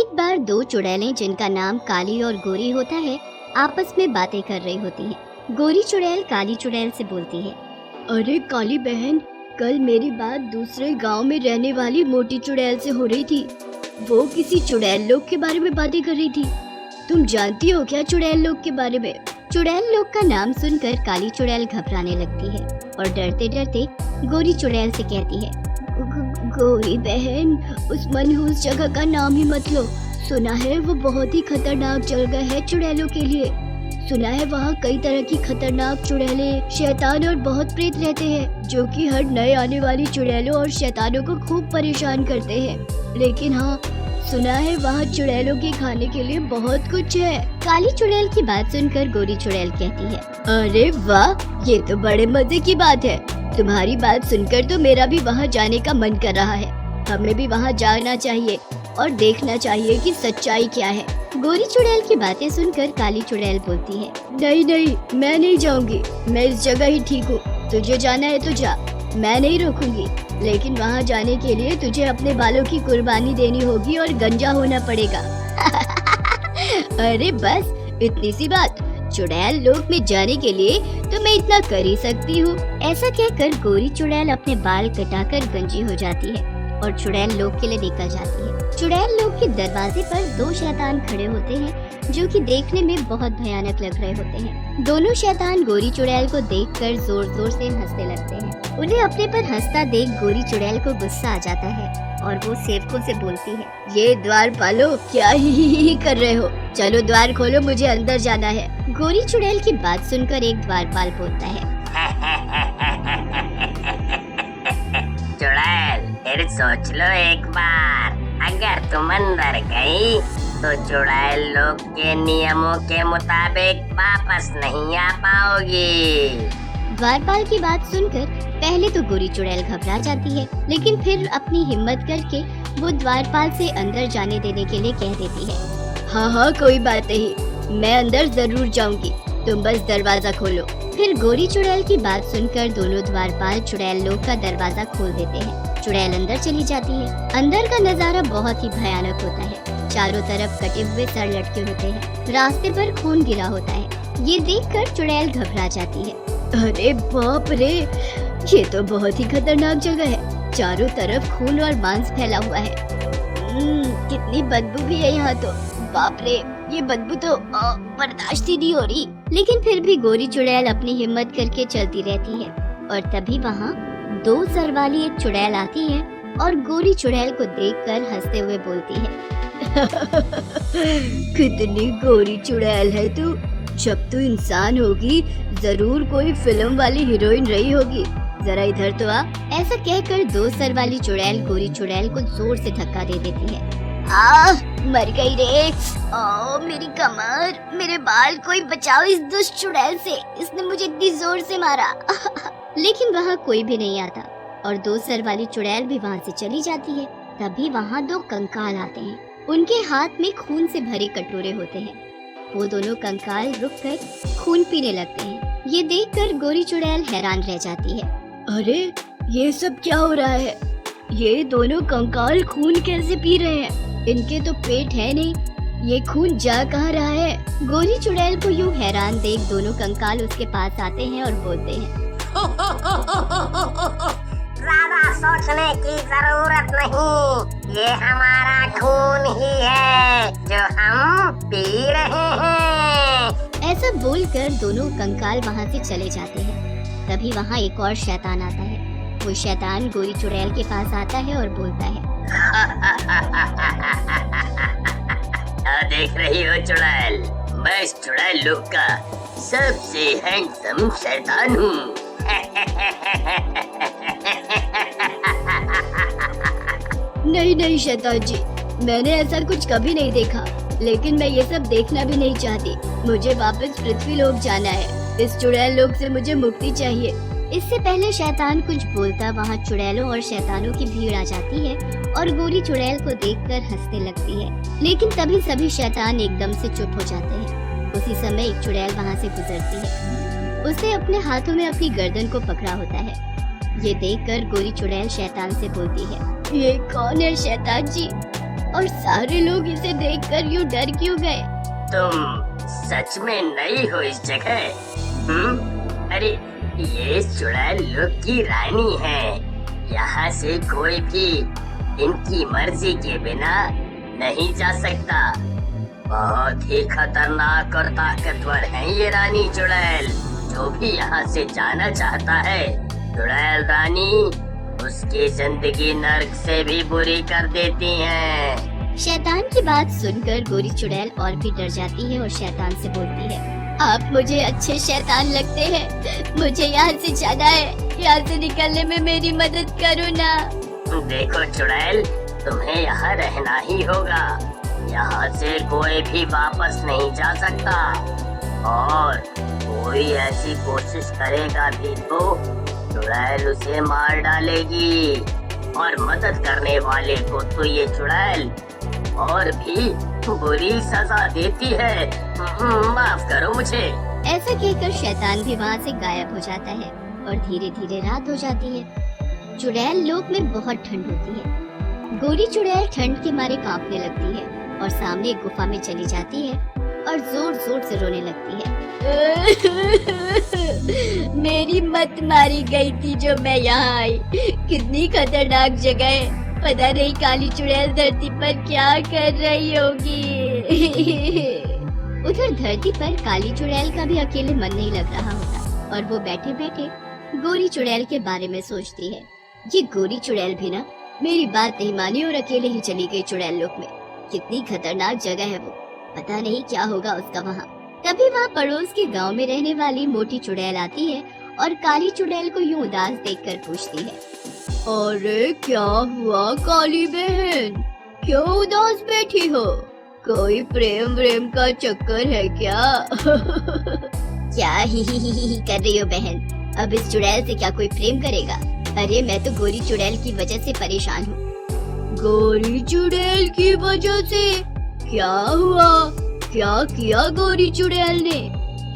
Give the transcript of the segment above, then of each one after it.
एक बार दो चुड़ैलें जिनका नाम काली और गोरी होता है आपस में बातें कर रही होती हैं। गोरी चुड़ैल काली चुड़ैल से बोलती है, अरे काली बहन, कल मेरी बात दूसरे गांव में रहने वाली मोटी चुड़ैल से हो रही थी। वो किसी चुड़ैल लोग के बारे में बातें कर रही थी। तुम जानती हो क्या चुड़ैल लोग के बारे में? चुड़ैल लोग का नाम सुनकर काली चुड़ैल घबराने लगती है और डरते डरते गोरी चुड़ैल से कहती है, गोरी बहन, उस मनहूस जगह का नाम ही मत लो। सुना है वो बहुत ही खतरनाक जगह है चुड़ैलों के लिए। सुना है वहाँ कई तरह की खतरनाक चुड़ैलें, शैतान और बहुत प्रेत रहते हैं, जो कि हर नए आने वाली चुड़ैलों और शैतानों को खूब परेशान करते हैं। लेकिन हाँ, सुना है वहाँ चुड़ैलों के खाने के लिए बहुत कुछ है। काली चुड़ैल की बात सुनकर गोरी चुड़ैल कहती है, अरे वाह, ये तो बड़े मजे की बात है। तुम्हारी बात सुनकर तो मेरा भी वहाँ जाने का मन कर रहा है। हमें भी वहाँ जाना चाहिए और देखना चाहिए कि सच्चाई क्या है। गोरी चुड़ैल की बातें सुनकर काली चुड़ैल बोलती है, नहीं नहीं, मैं नहीं जाऊंगी। मैं इस जगह ही ठीक हूँ। तुझे जाना है तो जा, मैं नहीं रोकूंगी। लेकिन वहाँ जाने के लिए तुझे अपने बालों की कुर्बानी देनी होगी और गंजा होना पड़ेगा। अरे बस इतनी सी बात, चुड़ैल लोक में जाने के लिए तो मैं इतना कर ही सकती हूँ। ऐसा कहकर गोरी चुड़ैल अपने बाल कटाकर गंजी हो जाती है और चुड़ैल लोक के लिए निकल जाती है। चुड़ैल लोक के दरवाजे पर दो शैतान खड़े होते हैं जो कि देखने में बहुत भयानक लग रहे होते हैं। दोनों शैतान गोरी चुड़ैल को देखकर जोर जोर से हंसने लगते हैं। उन्हें अपने पर हंसता देख गोरी चुड़ैल को गुस्सा आ जाता है और वो सेवकों से बोलती है, ये द्वारपालो, क्या ही कर रहे हो? चलो द्वार खोलो, मुझे अंदर जाना है। गोरी चुड़ैल की बात सुनकर एक द्वारपाल बोलता है, चुड़ैल, फिर सोच लो एक बार, अगर तुम अंदर गई तो चुड़ैल लोग के नियमों के मुताबिक वापस नहीं आ पाओगी। द्वारपाल की बात सुनकर पहले तो गोरी चुड़ैल घबरा जाती है, लेकिन फिर अपनी हिम्मत करके वो द्वारपाल से अंदर जाने देने के लिए कह देती है, हाँ हाँ, कोई बात नहीं, मैं अंदर जरूर जाऊंगी, तुम बस दरवाजा खोलो। फिर गोरी चुड़ैल की बात सुनकर दोनों द्वारपाल चुड़ैल लोग का दरवाजा खोल देते हैं। चुड़ैल अंदर चली जाती है। अंदर का नजारा बहुत ही भयानक होता है। चारों तरफ कटे हुए सर लटके होते हैं। रास्ते पर खून गिरा होता है। ये देखकर चुड़ैल घबरा जाती है। अरे बाप रे, ये तो बहुत ही खतरनाक जगह है। चारों तरफ खून और मांस फैला हुआ है। कितनी बदबू भी है यहाँ तो। बाप रे, ये बदबू तो बर्दाश्त ही नहीं हो रही। लेकिन फिर भी गोरी चुड़ैल अपनी हिम्मत करके चलती रहती है और तभी वहाँ दो सर वाली एक चुड़ैल आती है और गोरी चुड़ैल को देखकर हंसते हुए बोलती है, कितनी गोरी चुड़ैल है तू। जब तू इंसान होगी जरूर कोई फिल्म वाली हीरोइन रही होगी। जरा इधर तो आ। ऐसा कहकर दो सर वाली चुड़ैल गोरी चुड़ैल को जोर से धक्का दे देती है। मर गई रे। ओ मेरी कमर, मेरे बाल, कोई बचाओ इस दुष्ट चुड़ैल से, इसने मुझे इतनी जोर से मारा। लेकिन वहाँ कोई भी नहीं आता और दो सर वाली चुड़ैल भी वहाँ से चली जाती है। तभी वहाँ दो कंकाल आते हैं। उनके हाथ में खून से भरे कटोरे होते हैं। वो दोनों कंकाल रुककर खून पीने लगते हैं। ये देखकर गोरी चुड़ैल हैरान रह जाती है। अरे ये सब क्या हो रहा है? ये दोनों कंकाल खून कैसे पी रहे हैं? इनके तो पेट है नहीं, ये खून जा कहाँ रहा है? गोरी चुड़ैल को यूं हैरान देख दोनों कंकाल उसके पास आते हैं और बोलते हैं, ज्यादा सोचने की जरूरत नहीं, ये हमारा खून ही है जो हम पी रहे हैं। ऐसा बोलकर दोनों कंकाल वहाँ से चले जाते हैं। तभी वहाँ एक और शैतान आता है। वो शैतान गोरी चुड़ैल के पास आता है और बोलता है, देख रही हो चुड़ैल, मैं इस चुड़ैल लोग का सबसे हैंडसम शैतान हूँ। नहीं नहीं शैतान जी, मैंने ऐसा कुछ कभी नहीं देखा। लेकिन मैं ये सब देखना भी नहीं चाहती। मुझे वापस पृथ्वी लोक जाना है। इस चुड़ैल लोक से मुझे मुक्ति चाहिए। इससे पहले शैतान कुछ बोलता वहाँ चुड़ैलों और शैतानों की भीड़ आ जाती है और गोरी चुड़ैल को देखकर हंसने लगती है। लेकिन तभी सभी शैतान एकदम से चुप हो जाते हैं। उसी समय एक चुड़ैल वहाँ से गुजरती है। उसने अपने हाथों में अपनी गर्दन को पकड़ा होता है। ये देखकर गोरी चुड़ैल शैतान से बोलती है, ये कौन है शैतान जी? और सारे लोग इसे देखकर यूं डर क्यों गए? तुम सच में नई हो इस जगह? अरे ये चुड़ैल लोग की रानी है। यहाँ से कोई भी इनकी मर्जी के बिना नहीं जा सकता। बहुत ही खतरनाक और ताकतवर है ये रानी चुड़ैल। जो भी यहाँ से जाना चाहता है चुड़ैल रानी उसकी जिंदगी नर्क से भी बुरी कर देती है। शैतान की बात सुनकर गोरी चुड़ैल और भी डर जाती है और शैतान से बोलती है, आप मुझे अच्छे शैतान लगते हैं, मुझे यहाँ से जाना है, यहाँ से निकलने में मेरी मदद करो ना। देखो चुड़ैल, तुम्हें यहाँ रहना ही होगा। यहाँ से कोई भी वापस नहीं जा सकता और कोई ऐसी कोशिश करेगा भी तो चुड़ैल उसे मार डालेगी। और मदद करने वाले को तो ये चुड़ैल और भी बुरी सजा देती है। माफ करो मुझे। ऐसा कहकर शैतान भी वहाँ से गायब हो जाता है और धीरे धीरे रात हो जाती है। चुड़ैल लोक में बहुत ठंड होती है। गोरी चुड़ैल ठंड के मारे कांपने लगती है और सामने एक गुफा में चली जाती है और जोर जोर से रोने लगती है। मेरी मत मारी गई थी जो मैं यहाँ आई। कितनी खतरनाक जगह है, पता नहीं काली चुड़ैल धरती पर क्या कर रही होगी। उधर धरती पर काली चुड़ैल का भी अकेले मन नहीं लग रहा होता और वो बैठे बैठे गोरी चुड़ैल के बारे में सोचती है। ये गोरी चुड़ैल भी ना मेरी बात नहीं मानी और अकेले ही चली गई चुड़ैल लोक में। कितनी खतरनाक जगह है वो, पता नहीं क्या होगा उसका वहाँ। तभी वहाँ पड़ोस के गांव में रहने वाली मोटी चुड़ैल आती है और काली चुड़ैल को यूं उदास देखकर पूछती है, अरे क्या हुआ काली बहन, क्यों उदास बैठी हो? कोई प्रेम व्रेम का चक्कर है क्या? क्या ही कर रही हो बहन? अब इस चुड़ैल से क्या कोई प्रेम करेगा? अरे मैं तो गोरी चुड़ैल की वजह से परेशान हूँ। गोरी चुड़ैल की वजह से? क्या हुआ? क्या किया गोरी चुड़ैल ने?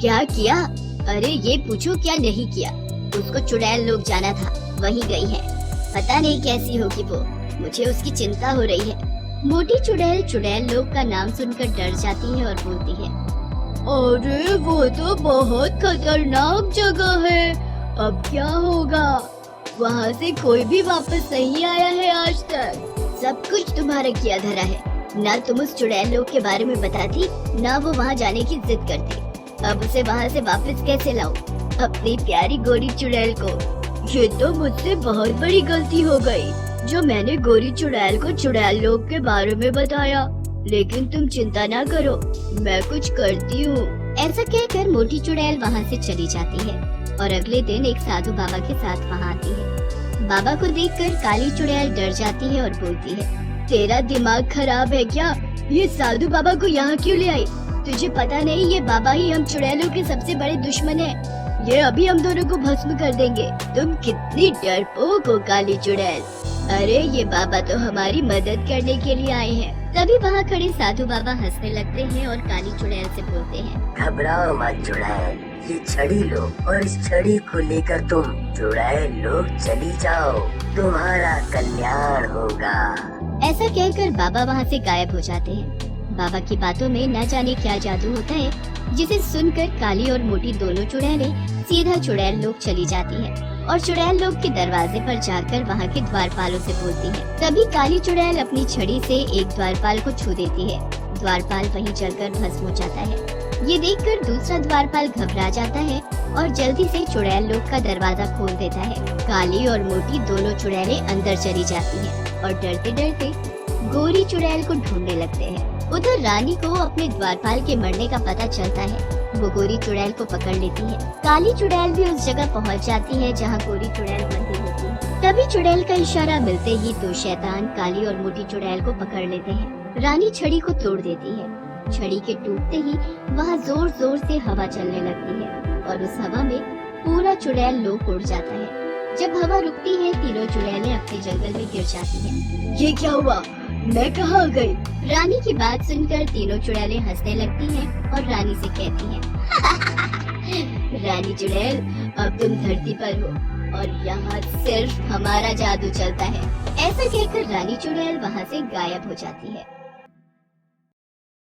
क्या किया? अरे ये पूछो क्या नहीं किया। उसको चुड़ैल लोग जाना था, वहीं गई है। पता नहीं कैसी होगी वो, मुझे उसकी चिंता हो रही है। मोटी चुड़ैल चुड़ैल लोग का नाम सुनकर डर जाती है और बोलती है, अरे वो तो बहुत खतरनाक जगह है, अब क्या होगा? वहाँ से कोई भी वापस नहीं आया है आज तक। सब कुछ तुम्हारा किया धरा है। ना तुम उस चुड़ैल लोग के बारे में बताती, ना वो वहाँ जाने की जिद करती। अब उसे वहाँ से वापस कैसे लाऊं? अपनी प्यारी गोरी चुड़ैल को। ये तो मुझसे बहुत बड़ी गलती हो गई जो मैंने गोरी चुड़ैल को चुड़ैल लोग के बारे में बताया। लेकिन तुम चिंता ना करो, मैं कुछ करती हूँ। ऐसा कहकर मोटी चुड़ैल वहाँ से चली जाती है और अगले दिन एक साधु बाबा के साथ वहाँ आती है। बाबा को देखकर काली चुड़ैल डर जाती है और बोलती है, तेरा दिमाग खराब है क्या? ये साधु बाबा को यहाँ क्यों ले आई? तुझे पता नहीं ये बाबा ही हम चुड़ैलों के सबसे बड़े दुश्मन हैं। ये अभी हम दोनों को भस्म कर देंगे। तुम कितनी डरपोक हो काली चुड़ैल। अरे ये बाबा तो हमारी मदद करने के लिए आए हैं। तभी वहाँ खड़े साधु बाबा हंसने लगते हैं और काली चुड़ैल से बोलते हैं, घबराओ मत चुड़ैल, ये छड़ी लो और इस छड़ी को लेकर तुम चुड़ैल लोग चली जाओ, तुम्हारा कल्याण होगा। ऐसा कहकर बाबा वहाँ से गायब हो जाते हैं। बाबा की बातों में न जाने क्या जादू होता है, जिसे सुनकर काली और मोटी दोनों चुड़ैलें सीधा चुड़ैल लोग चली जाती हैं और चुड़ैल लोग के दरवाजे पर जाकर वहाँ के द्वारपालों से बोलती है। तभी काली चुड़ैल अपनी छड़ी से एक द्वारपाल को छू देती है। द्वारपाल वहीं जलकर भस्म हो जाता है। ये देखकर दूसरा द्वारपाल घबरा जाता है और जल्दी से चुड़ैल लोग का दरवाजा खोल देता है। काली और मोटी दोनों चुड़ैलें अंदर चली जाती हैं और डरते डरते गोरी चुड़ैल को ढूंढने लगते हैं। उधर रानी को अपने द्वारपाल के मरने का पता चलता है। वो गोरी चुड़ैल को पकड़ लेती है। काली चुड़ैल भी उस जगह पहुंच जाती है जहां गोरी चुड़ैल बंधी होती है। तभी चुड़ैल का इशारा मिलते ही दो शैतान काली और मोटी चुड़ैल को पकड़ लेते हैं। रानी छड़ी को तोड़ देती है। छड़ी के टूटते ही वहाँ जोर जोर से हवा चलने लगती है और उस हवा में पूरा चुड़ैल लोक उड़ जाता है। जब हवा रुकती है, तीनों चुड़ैलें अपने जंगल में गिर जाती हैं। ये क्या हुआ? मैं कहाँ गई? रानी की बात सुनकर तीनों चुड़ैलें हंसने लगती हैं और रानी से कहती हैं, रानी चुड़ैल, अब तुम धरती पर हो। और यहाँ सिर्फ हमारा जादू चलता है। ऐसा कहकर रानी चुड़ैल वहाँ से गायब हो जाती है।